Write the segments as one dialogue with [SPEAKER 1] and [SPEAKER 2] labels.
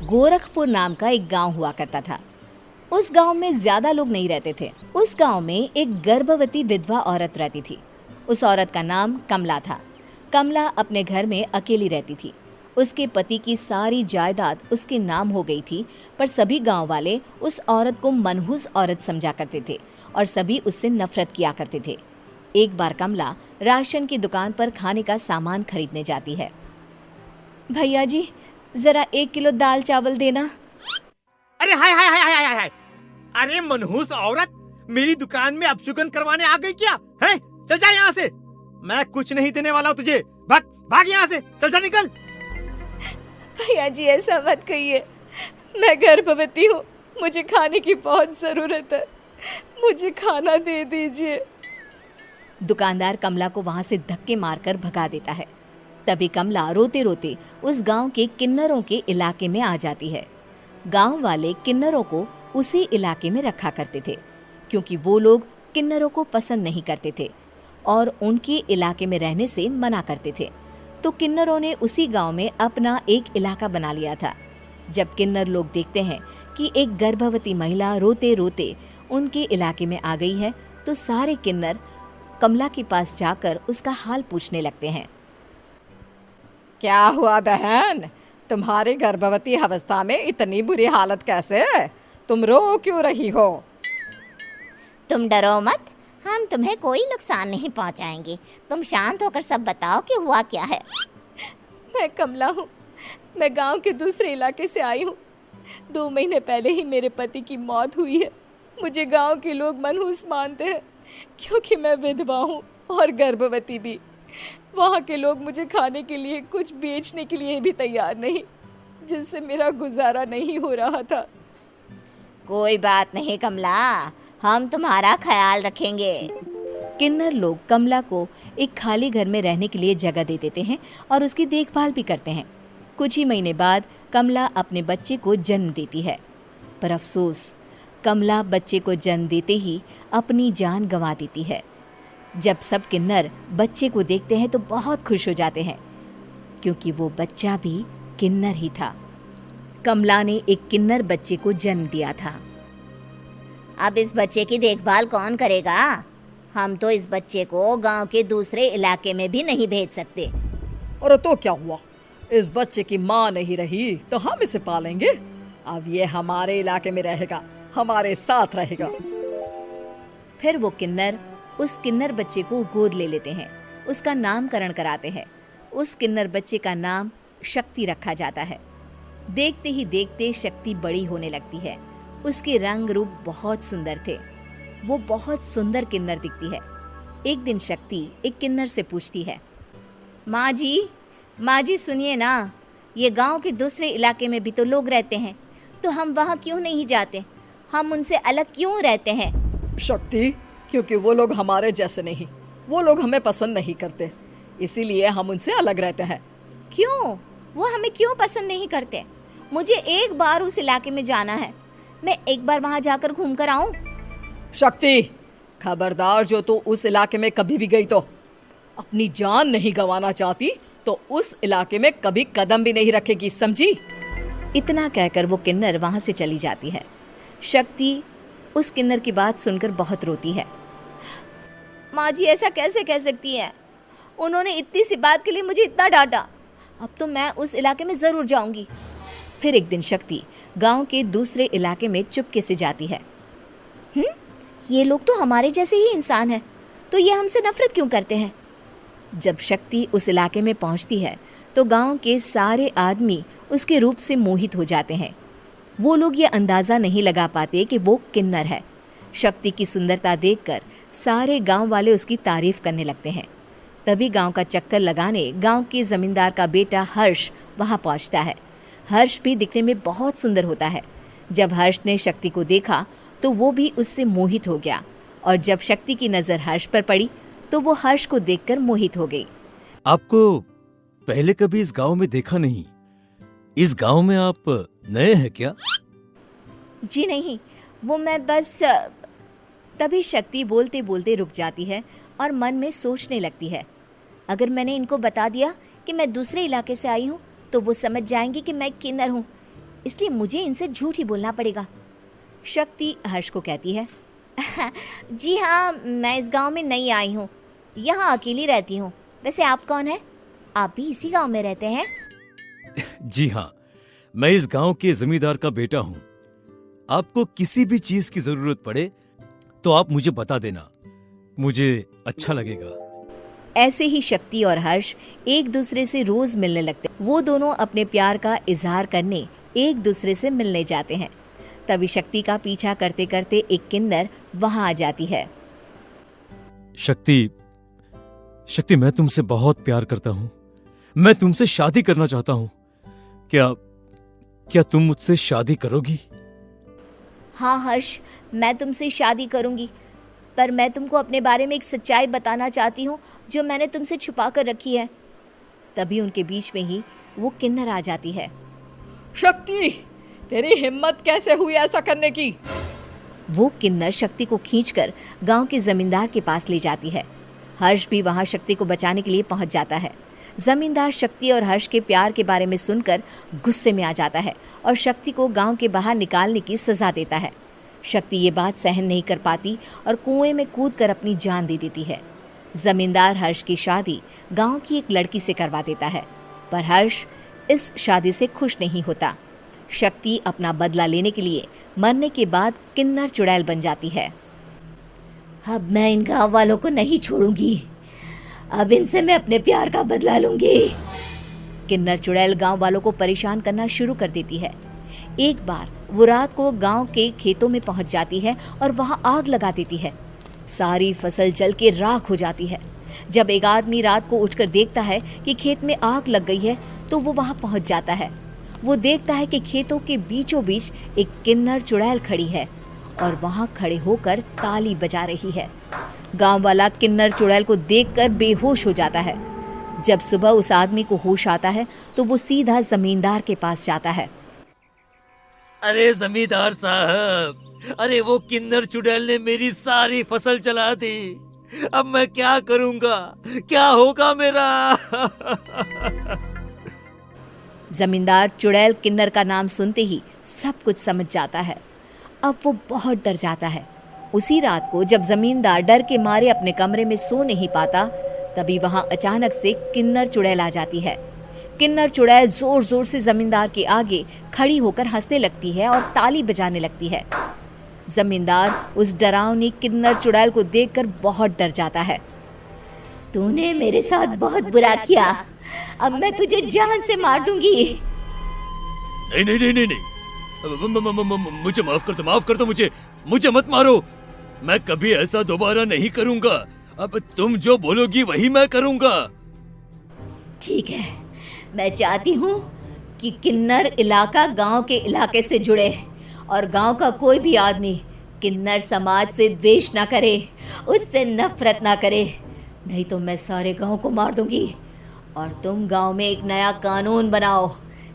[SPEAKER 1] गोरखपुर नाम का एक गांव हुआ करता था। उस गांव में ज्यादा लोग नहीं रहते थे। उस गांव में एक गर्भवती विधवा औरत रहती थी। उस औरत का नाम कमला था। कमला अपने घर में अकेली रहती थी। उसके पति की सारी जायदाद उसके नाम हो गई थी, पर सभी गांव वाले उस औरत को मनहूस औरत समझा करते थे और सभी उससे नफरत किया करते थे। एक बार कमला राशन की दुकान पर खाने का सामान खरीदने जाती है। भैया जी, जरा 1 किलो दाल चावल देना।
[SPEAKER 2] अरे हाय हाय हाय हाय हाय हाय! अरे मनहूस औरत, मेरी दुकान में अपशुगन करवाने आ गई क्या? हैं? चल जा यहाँ से। मैं कुछ नहीं देने वाला हूँ तुझे। भाग भाग यहाँ से, चल जा निकल।
[SPEAKER 1] भैया जी, ऐसा मत कहिए। मैं गर्भवती हूँ, मुझे खाने की बहुत जरूरत है, मुझे खाना दे दीजिए। दुकानदार कमला को वहां से धक्के मारकर भगा देता है। तभी कमला रोते रोते उस गांव के किन्नरों के इलाके में आ जाती है। गांव वाले किन्नरों को उसी इलाके में रखा करते थे, क्योंकि वो लोग किन्नरों को पसंद नहीं करते थे और उनके इलाके में रहने से मना करते थे। तो किन्नरों ने उसी गांव में अपना एक इलाका बना लिया था। जब किन्नर लोग देखते हैं कि एक गर्भवती महिला रोते रोते उनके इलाके में आ गई है, तो सारे किन्नर कमला के पास जाकर उसका हाल पूछने लगते हैं।
[SPEAKER 3] क्या हुआ बहन, तुम्हारी गर्भवती अवस्था में इतनी बुरी हालत कैसे? तुम रो क्यों रही हो?
[SPEAKER 4] तुम डरो मत, हम तुम्हें कोई नुकसान नहीं पहुंचाएंगे। तुम शांत होकर सब बताओ कि हुआ क्या है।
[SPEAKER 1] मैं कमला हूँ, मैं गांव के दूसरे इलाके से आई हूँ। 2 महीने पहले ही मेरे पति की मौत हुई है। मुझे गांव के लोग मनहूस मानते हैं, क्योंकि मैं विधवा हूँ और गर्भवती भी। वहाँ के लोग मुझे खाने के लिए कुछ बेचने के लिए भी तैयार नहीं, जिससे मेरा गुजारा नहीं हो रहा था।
[SPEAKER 4] कोई बात नहीं कमला, हम तुम्हारा ख्याल रखेंगे।
[SPEAKER 1] किन्नर लोग कमला को एक खाली घर में रहने के लिए जगह दे देते हैं और उसकी देखभाल भी करते हैं। कुछ ही महीने बाद कमला अपने बच्चे को जन्म देती है, पर अफसोस, कमला बच्चे को जन्म देते ही अपनी जान गंवा देती है। जब सब किन्नर बच्चे को देखते हैं तो बहुत खुश हो जाते हैं, क्योंकि वो बच्चा भी किन्नर ही था। कमला ने एक किन्नर बच्चे को जन्म दिया था।
[SPEAKER 4] अब इस बच्चे की देखभाल कौन करेगा? हम तो इस बच्चे को गांव के दूसरे इलाके में भी नहीं भेज सकते।
[SPEAKER 3] और तो क्या हुआ, इस बच्चे की माँ नहीं रही तो हम इसे पालेंगे। अब ये हमारे इलाके में रहेगा, हमारे साथ रहेगा।
[SPEAKER 1] फिर वो किन्नर उस किन्नर बच्चे को गोद ले लेते हैं, उसका नामकरण कराते हैं। उस किन्नर बच्चे का नाम शक्ति रखा जाता है। देखते ही देखते शक्ति बड़ी होने लगती है। उसके रंग रूप बहुत सुंदर थे। वो बहुत सुंदर किन्नर दिखती है। एक दिन शक्ति एक किन्नर से पूछती है, माँ जी सुनिए ना, ये गांव के दूसरे इलाके में भी तो लोग रहते हैं, तो हम वहाँ क्यों नहीं जाते? हम उनसे अलग क्यों रहते हैं?
[SPEAKER 3] शक्ति, क्योंकि वो लोग हमारे जैसे नहीं, वो लोग हमें पसंद नहीं करते, इसीलिए हम उनसे अलग रहते हैं।
[SPEAKER 4] क्यों? वो हमें क्यों पसंद नहीं करते? मुझे एक बार उस इलाके में जाना है, मैं एक बार वहाँ जाकर घूम कर आऊँ।
[SPEAKER 3] शक्ति, खबरदार, जो तू उस इलाके में कभी भी गई तो अपनी जान नहीं गंवाना चाहती तो उस इलाके में कभी कदम भी नहीं रखेगी, समझी?
[SPEAKER 1] इतना कहकर वो किन्नर वहाँ से चली जाती है। शक्ति उस किन्नर की बात सुनकर बहुत रोती है।
[SPEAKER 4] माँ जी, ऐसा कैसे कह सकती हैं? उन्होंने इतनी सी बात के लिए मुझे इतना डांटा। अब तो मैं उस इलाके में ज़रूर जाऊंगी।
[SPEAKER 1] फिर एक दिन शक्ति गांव के दूसरे इलाके में चुपके से जाती है।
[SPEAKER 4] ये लोग तो हमारे जैसे ही इंसान हैं, तो ये हमसे नफरत क्यों करते हैं?
[SPEAKER 1] जब शक्ति उस इलाके में पहुंचती है तो गांव के सारे आदमी उसके रूप से मोहित हो जाते हैं। वो लोग ये अंदाज़ा नहीं लगा पाते कि वो किन्नर है। शक्ति की सुंदरता देखकर सारे गांव वाले उसकी तारीफ करने लगते हैं। तभी गांव का चक्कर लगाने गांव के जमींदार का बेटा हर्ष वहां पहुंचता है। हर्ष भी दिखने में बहुत सुंदर होता है। जब हर्ष ने शक्ति को देखा तो वो भी उससे मोहित हो गया, और जब शक्ति की नज़र हर्ष पर पड़ी तो वो हर्ष को देखकर मोहित हो गई।
[SPEAKER 5] आपको पहले कभी इस गांव में देखा नहीं। इस गांव में आप नए हैं क्या?
[SPEAKER 1] जी नहीं, वो मैं बस। तभी शक्ति बोलते बोलते रुक जाती है और मन में सोचने लगती है,
[SPEAKER 4] अगर मैंने इनको बता दिया कि मैं दूसरे इलाके से आई हूँ तो वो समझ जाएंगे कि मैं किन्नर हूँ, इसलिए मुझे इनसे झूठ ही बोलना पड़ेगा।
[SPEAKER 1] शक्ति हर्ष को कहती है,
[SPEAKER 4] जी हाँ, मैं इस गांव में नई आई हूँ, यहाँ अकेली रहती हूँ। वैसे आप कौन है? आप भी इसी गांव में रहते हैं?
[SPEAKER 5] जी हाँ, मैं इस गांव के जमींदार का बेटा हूँ। आपको किसी भी चीज की जरूरत पड़े तो आप मुझे बता देना, मुझे अच्छा लगेगा।
[SPEAKER 1] ऐसे ही शक्ति और हर्ष एक दूसरे से रोज मिलने लगते। वो दोनों अपने प्यार का इजहार करने एक दूसरे से मिलने जाते हैं। तभी शक्ति का पीछा करते करते एक किन्नर वहां आ जाती है।
[SPEAKER 5] शक्ति, शक्ति, मैं तुमसे बहुत प्यार करता हूँ। मैं तुमसे शादी करना चाहता हूँ। क्या तुम मुझसे शादी करोगी?
[SPEAKER 4] हाँ हर्ष, मैं तुमसे शादी करूँगी, पर मैं तुमको अपने बारे में एक सच्चाई बताना चाहती हूँ जो मैंने तुमसे छुपा कर रखी है।
[SPEAKER 1] तभी उनके बीच में ही वो किन्नर आ जाती है।
[SPEAKER 3] शक्ति, तेरी हिम्मत कैसे हुई ऐसा करने की?
[SPEAKER 1] वो किन्नर शक्ति को खींचकर गांव के जमींदार के पास ले जाती है। हर्ष भी वहां शक्ति को बचाने के लिए पहुंच जाता है। जमींदार शक्ति और हर्ष के प्यार के बारे में सुनकर गुस्से में आ जाता है और शक्ति को गांव के बाहर निकालने की सजा देता है। शक्ति ये बात सहन नहीं कर पाती और कुएं में कूदकर अपनी जान दे देती है। जमींदार हर्ष की शादी गांव की एक लड़की से करवा देता है, पर हर्ष इस शादी से खुश नहीं होता। शक्ति अपना बदला लेने के लिए मरने के बाद किन्नर चुड़ैल बन जाती है।
[SPEAKER 4] अब मैं इन गाँव वालों को नहीं छोड़ूंगी, अब इनसे मैं अपने प्यार का बदला लूंगी।
[SPEAKER 1] किन्नर चुड़ैल गांव वालों को परेशान करना शुरू कर देती है। एक बार वो रात को गांव के खेतों में पहुंच जाती है और वहां आग लगा देती है। सारी फसल जल के राख हो जाती है। जब एक आदमी रात को उठकर देखता है कि खेत में आग लग गई है तो वो वहां पहुंच जाता है। वो देखता है कि खेतों के बीचों बीच एक किन्नर चुड़ैल खड़ी है और वहां खड़े होकर ताली बजा रही है। गांव वाला किन्नर चुड़ैल को देखकर बेहोश हो जाता है। जब सुबह उस आदमी को होश आता है तो वो सीधा जमींदार के पास जाता है।
[SPEAKER 5] अरे जमींदार साहब, अरे वो किन्नर चुड़ैल ने मेरी सारी फसल जला दी। अब मैं क्या करूंगा? क्या होगा मेरा?
[SPEAKER 1] जमींदार चुड़ैल किन्नर का नाम सुनते ही सब कुछ समझ जाता है। अब वो बहुत डर जाता है। उसी रात को जब जमींदार डर के मारे अपने कमरे में सो नहीं पाता, तभी वहां अचानक से किन्नर चुड़ैल आ जाती है। किन्नर चुड़ैल जोर जोर से जमींदार के आगे खड़ी होकर हंसने लगती है और ताली बजाने लगती है। जमींदार उस डरावनी किन्नर चुड़ैल को देखकर बहुत डर जाता है।
[SPEAKER 4] तूने मेरे साथ बहुत बुरा किया, अब मैं तुझे जान से मार दूंगी।
[SPEAKER 5] नहीं नहीं नहीं नहीं, नहीं। मुझे माफ कर दो, मुझे मत मारो। मैं कभी ऐसा दोबारा नहीं करूंगा। अब तुम जो बोलोगी वही मैं करूंगा।
[SPEAKER 4] ठीक है, मैं चाहती हूँ कि किन्नर इलाका गांव के इलाके से जुड़े और गांव का कोई भी आदमी किन्नर समाज से द्वेष ना करे, उससे नफरत ना करे, नहीं तो मैं सारे गांव को मार दूंगी। और तुम गांव में एक नया कानून बनाओ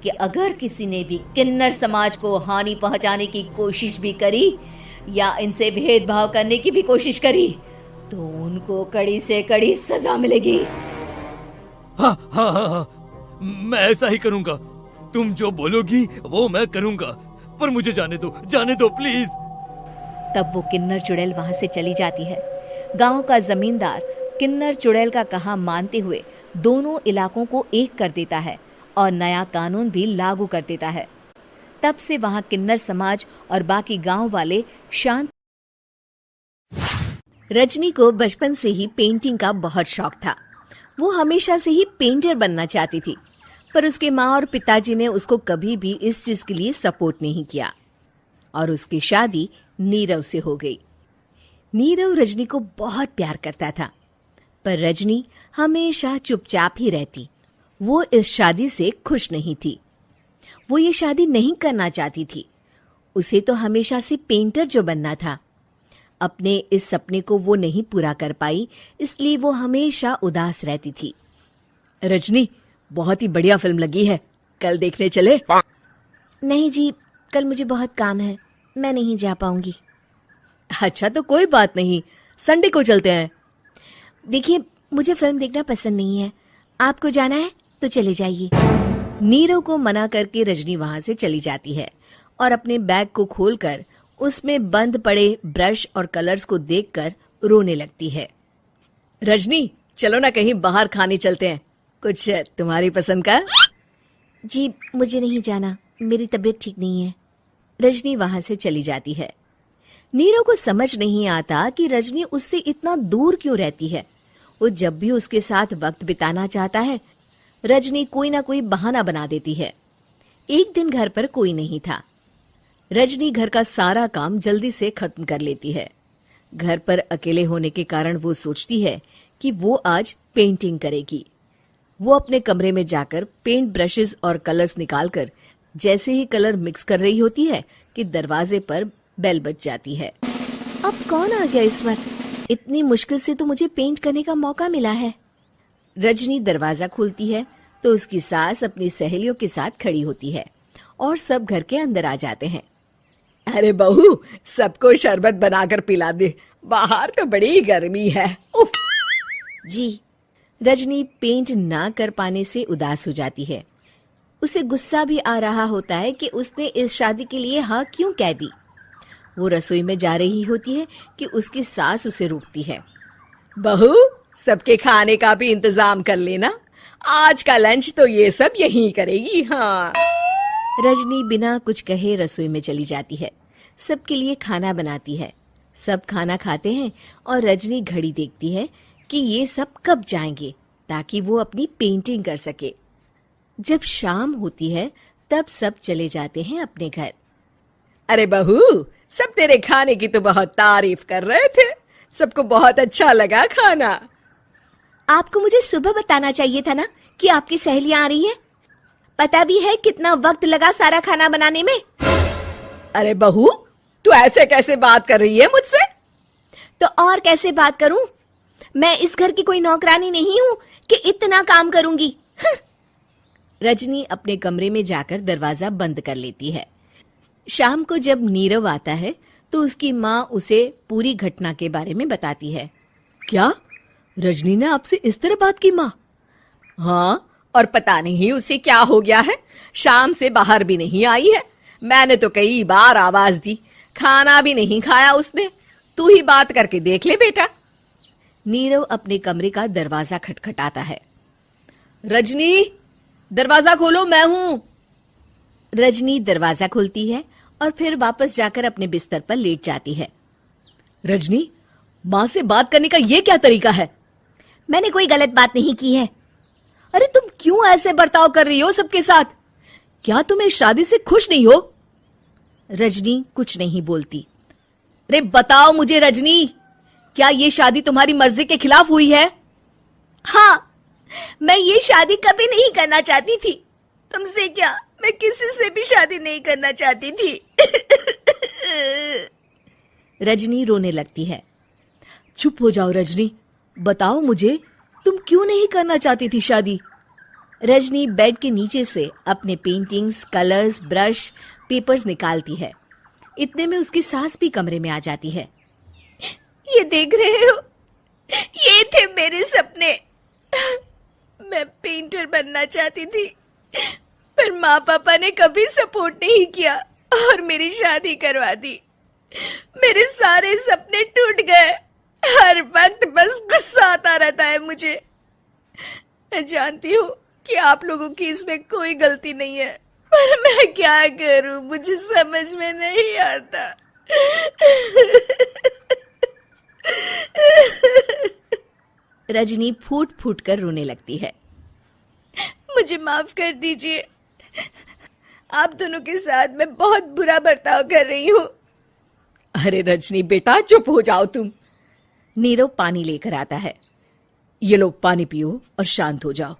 [SPEAKER 4] कि अगर किसी ने भी किन्नर समाज को हानि पहुंचाने की कोशिश भी करी या इनसे भेदभाव करने की भी कोशिश करी तो उनको कड़ी से कड़ी सजा मिलेगी।
[SPEAKER 5] हाँ हाँ हाँ हाँ, मैं ऐसा ही करूंगा। तुम जो बोलोगी वो मैं करूंगा, पर मुझे जाने दो प्लीज।
[SPEAKER 1] तब वो किन्नर चुड़ैल वहां से चली जाती है। गांव का जमींदार किन्नर चुड़ैल का कहा मानते हुए दोनों इलाकों को एक कर देता है और नया कानून भी लागू कर देता है। तब से वहां किन्नर समाज और बाकी गांव वाले शांत। रजनी को बचपन से ही पेंटिंग का बहुत शौक था। वो हमेशा से ही पेंटर बनना चाहती थी, पर उसके माँ और पिताजी ने उसको कभी भी इस चीज के लिए सपोर्ट नहीं किया और उसकी शादी नीरव से हो गई। नीरव रजनी को बहुत प्यार करता था, पर रजनी हमेशा चुपचाप ही रहती। वो इस शादी से खुश नहीं थी। वो ये शादी नहीं करना चाहती थी। उसे तो हमेशा से पेंटर जो बनना था। अपने इस सपने को वो नहीं पूरा कर पाई, इसलिए वो हमेशा उदास रहती थी। रजनी, बहुत ही बढ़िया फिल्म लगी है, कल देखने चले?
[SPEAKER 4] नहीं जी, कल मुझे बहुत काम है, मैं नहीं जा पाऊंगी।
[SPEAKER 1] अच्छा तो कोई बात नहीं, संडे को चलते हैं।
[SPEAKER 4] देखिए, मुझे फिल्म देखना पसंद नहीं है। आपको जाना है तो चले जाइए। नीरव को मना करके रजनी वहां से चली जाती है और अपने बैग को खोलकर उसमें बंद पड़े ब्रश और कलर्स को देखकर रोने लगती है।
[SPEAKER 3] रजनी, चलो ना कहीं बाहर खाने चलते हैं, कुछ तुम्हारी पसंद का।
[SPEAKER 4] जी मुझे नहीं जाना, मेरी तबीयत ठीक नहीं है। रजनी वहां से चली जाती है। नीरव को समझ नहीं आता कि रजनी उससे इतना दूर क्यों रहती है। वो जब भी उसके साथ वक्त बिताना चाहता है, रजनी कोई ना कोई बहाना बना देती है। एक दिन घर पर कोई नहीं था। रजनी घर का सारा काम जल्दी से खत्म कर लेती है। घर पर अकेले होने के कारण वो सोचती है कि वो आज पेंटिंग करेगी। वो अपने कमरे में जाकर पेंट ब्रशेस और कलर्स निकालकर जैसे ही कलर मिक्स कर रही होती है कि दरवाजे पर बेल बज जाती है। अब कौन आ गया इस वक्त? इतनी मुश्किल से तो मुझे पेंट करने का मौका मिला है। रजनी दरवाजा खोलती है तो उसकी सास अपनी सहेलियों के साथ खड़ी होती है और सब घर के अंदर आ जाते हैं।
[SPEAKER 3] अरे बहू, सबको शरबत बनाकर पिला दे, बाहर तो बड़ी गर्मी है। उफ।
[SPEAKER 4] जी। रजनी पेंट ना कर पाने से उदास हो जाती है। उसे गुस्सा भी आ रहा होता है कि उसने इस शादी के लिए हाँ क्यों कह दी। वो रसोई में जा रही होती है कि उसकी सास उसे रोकती है।
[SPEAKER 3] बहू, सबके खाने का भी इंतजाम कर लेना, आज का लंच तो ये सब यहीं करेगी। हाँ।
[SPEAKER 4] रजनी बिना कुछ कहे रसोई में चली जाती है। सबके लिए खाना बनाती है। सब खाना खाते हैं और रजनी घड़ी देखती है कि ये सब कब जाएंगे ताकि वो अपनी पेंटिंग कर सके। जब शाम होती है तब सब चले जाते हैं अपने घर।
[SPEAKER 3] अरे बहू, सब तेरे खाने की तो बहुत तारीफ कर रहे थे, सबको बहुत अच्छा लगा खाना।
[SPEAKER 4] आपको मुझे सुबह बताना चाहिए था ना कि आपकी सहेलियां आ रही हैं। पता भी है कितना वक्त लगा सारा खाना बनाने में।
[SPEAKER 3] अरे बहू, तू ऐसे कैसे बात कर रही है मुझसे?
[SPEAKER 4] तो और कैसे बात करूं? मैं इस घर की कोई नौकरानी नहीं हूं कि इतना काम करूंगी। रजनी अपने कमरे में जाकर दरवाजा बंद कर लेती है। शाम को जब नीरव आता है तो उसकी माँ उसे पूरी घटना के बारे में बताती है।
[SPEAKER 3] क्या रजनी ने आपसे इस तरह बात की माँ? हाँ, और पता नहीं उसे क्या हो गया है, शाम से बाहर भी नहीं आई है। मैंने तो कई बार आवाज दी, खाना भी नहीं खाया उसने। तू ही बात करके देख ले बेटा।
[SPEAKER 4] नीरव अपने कमरे का दरवाजा खटखटाता है।
[SPEAKER 3] रजनी, दरवाजा खोलो, मैं हूं।
[SPEAKER 4] रजनी दरवाजा खोलती है और फिर वापस जाकर अपने बिस्तर पर लेट जाती है।
[SPEAKER 3] रजनी, माँ से बात करने का ये क्या तरीका है?
[SPEAKER 4] मैंने कोई गलत बात नहीं की है।
[SPEAKER 3] अरे तुम क्यों ऐसे बर्ताव कर रही हो सबके साथ? क्या तुम इस शादी से खुश नहीं हो?
[SPEAKER 4] रजनी कुछ नहीं बोलती।
[SPEAKER 3] अरे बताओ मुझे रजनी, क्या ये शादी तुम्हारी मर्जी के खिलाफ हुई है?
[SPEAKER 4] हाँ, मैं ये शादी कभी नहीं करना चाहती थी। तुमसे क्या, मैं किसी से भी शादी नहीं करना चाहती थी। रजनी रोने लगती है।
[SPEAKER 3] चुप हो जाओ रजनी, बताओ मुझे, तुम क्यों नहीं करना चाहती थी शादी?
[SPEAKER 4] रजनी बेड के नीचे से अपने पेंटिंग्स, कलर्स, ब्रश, पेपर्स निकालती है। इतने में उसकी सास भी कमरे में आ जाती है। ये देख रहे हो, ये थे मेरे सपने। मैं पेंटर बनना चाहती थी, पर माँ पापा ने कभी सपोर्ट नहीं किया और मेरी शादी करवा दी। मेरे सारे सपने टूट गए। हर वक्त बस गुस्सा आता रहता है मुझे। मैं जानती हूँ कि आप लोगों की इसमें कोई गलती नहीं है, पर मैं क्या करूं, मुझे समझ में नहीं आता। रजनी फूट फूट कर रोने लगती है। मुझे माफ कर दीजिए, आप दोनों के साथ मैं बहुत बुरा बर्ताव कर रही हूँ।
[SPEAKER 3] अरे रजनी बेटा, चुप हो जाओ तुम।
[SPEAKER 4] नीरव पानी लेकर आता है।
[SPEAKER 3] ये लो पानी पियो और शांत हो जाओ।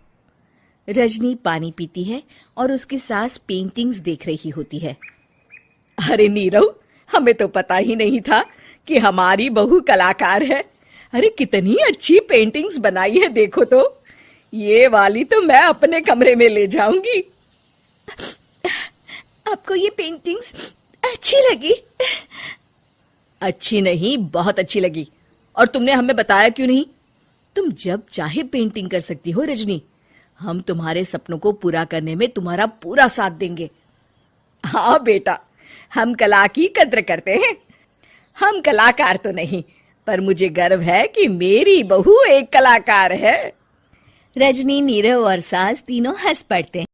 [SPEAKER 4] रजनी पानी पीती है और उसकी सास पेंटिंग्स देख रही होती है।
[SPEAKER 3] अरे नीरव, हमें तो पता ही नहीं था कि हमारी बहू कलाकार है। अरे कितनी अच्छी पेंटिंग्स बनाई है, देखो तो। ये वाली तो मैं अपने कमरे में ले जाऊंगी।
[SPEAKER 4] आपको ये पेंटिंग्स अच्छी लगी?
[SPEAKER 3] अच्छी नहीं, बहुत अच्छी लगी। और तुमने हमें बताया क्यों नहीं? तुम जब चाहे पेंटिंग कर सकती हो रजनी, हम तुम्हारे सपनों को पूरा करने में तुम्हारा पूरा साथ देंगे। हाँ बेटा, हम कला की कद्र करते हैं। हम कलाकार तो नहीं, पर मुझे गर्व है कि मेरी बहू एक कलाकार है।
[SPEAKER 4] रजनी, नीरव और सास तीनों हंस पड़ते हैं।